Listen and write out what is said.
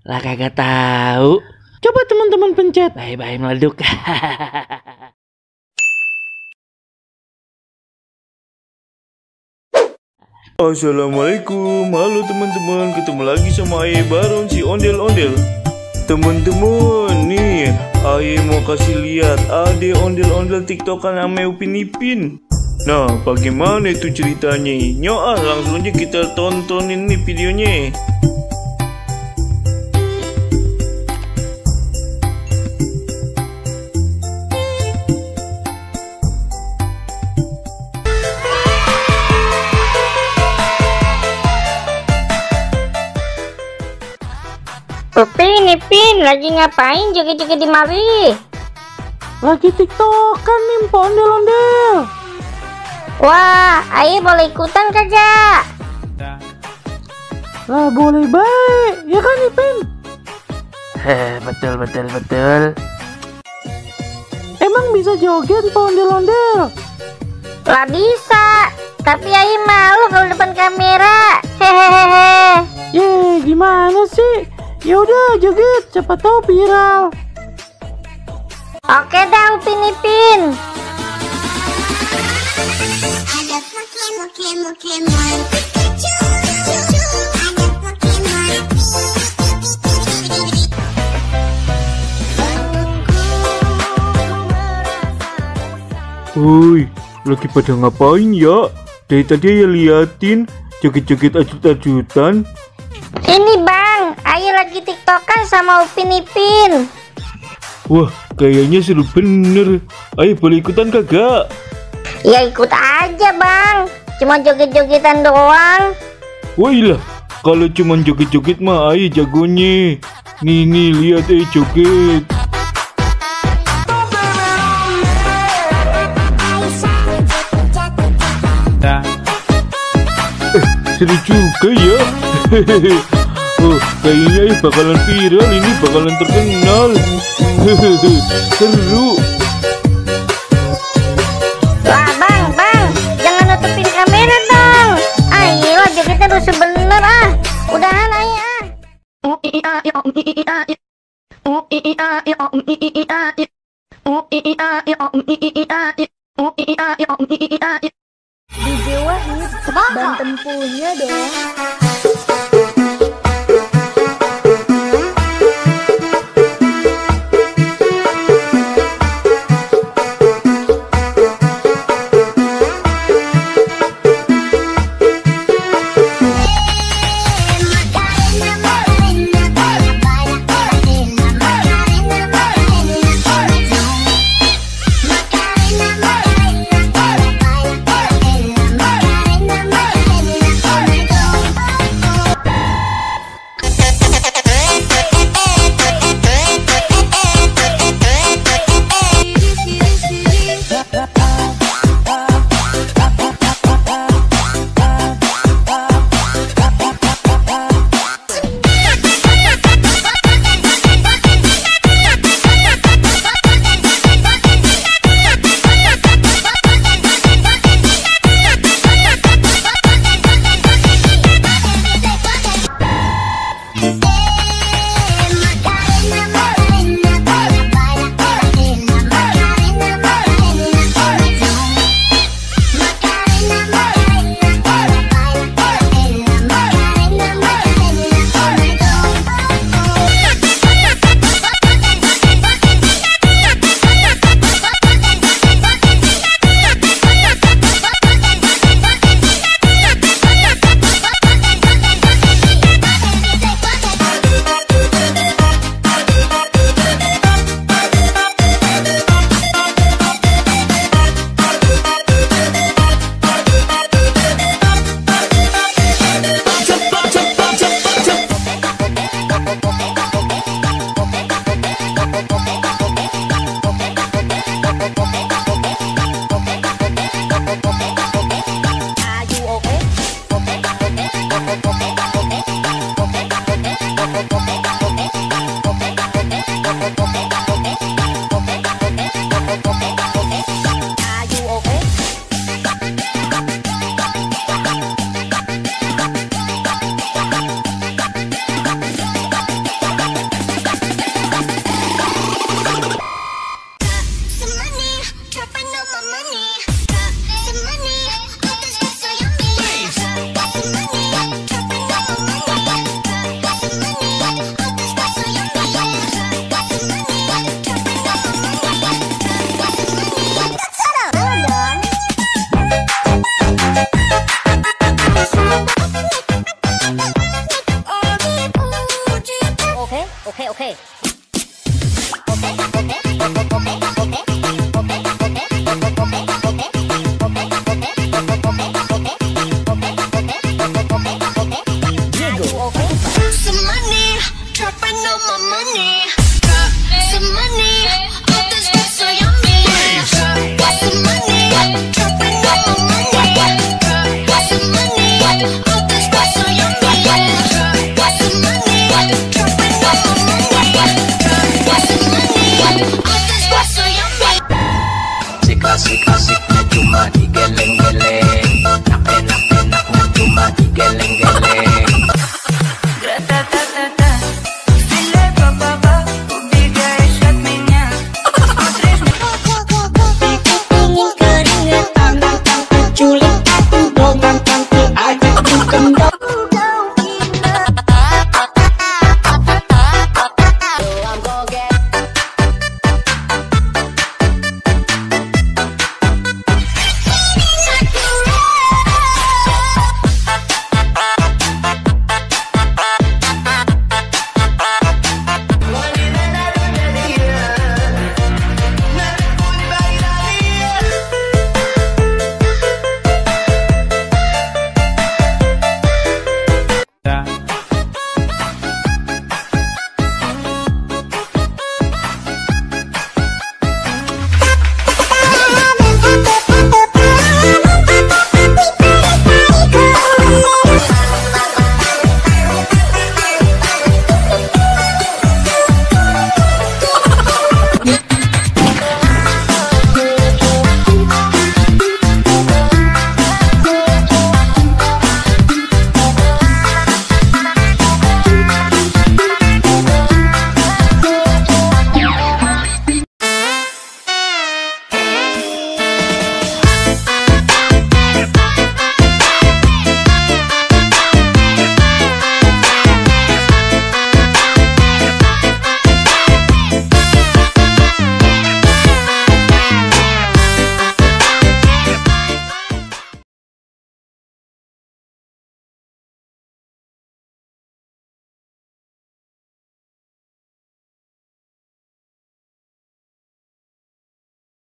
Lah kagak tahu. Coba teman-teman pencet. Bye-bye meleduk. Assalamualaikum, halo teman-teman, ketemu lagi sama Aye Baron si ondel-ondel. Teman-teman, nih Aye mau kasih lihat ade ondel-ondel tiktokan ame Upin Ipin. Nah, bagaimana itu ceritanya? Nyoah, langsung aja kita tontonin nih videonya. Upin Ipin lagi ngapain joget-joget di mari? Lagi tiktokan nih ondel-ondel. Wah, Aye boleh ikutan kagak? Lah boleh baik, ya kan Ipin? Betul. Emang bisa joget ondel-ondel? Lah bisa, tapi Aye malu kalau depan kamera. Hehehe. Ye, gimana sih? Ya udah joget, siapa tahu viral. Oke dah Upin Ipin. Woi, lagi pada ngapain ya? Dari tadi ya liatin joget-joget ajut-ajutan. Ini Bang, Aye lagi tiktokan sama Upin Ipin. Wah, kayaknya seru bener. Ayo boleh ikutan kagak? Ya ikut aja Bang, cuma joget-jogetan doang. Woi lah, kalau cuma joget-joget mah Ayo jagonya. Nih lihat joget. Seru juga ya. Oh, kayaknya bakalan viral ini, bakalan terkenal. Seru. Wah bang, jangan nutupin kamera dong. Ayo jogetnya rusuh bener ah. Udahan Aye ah. DJ Wahid Banten punya dong. sih.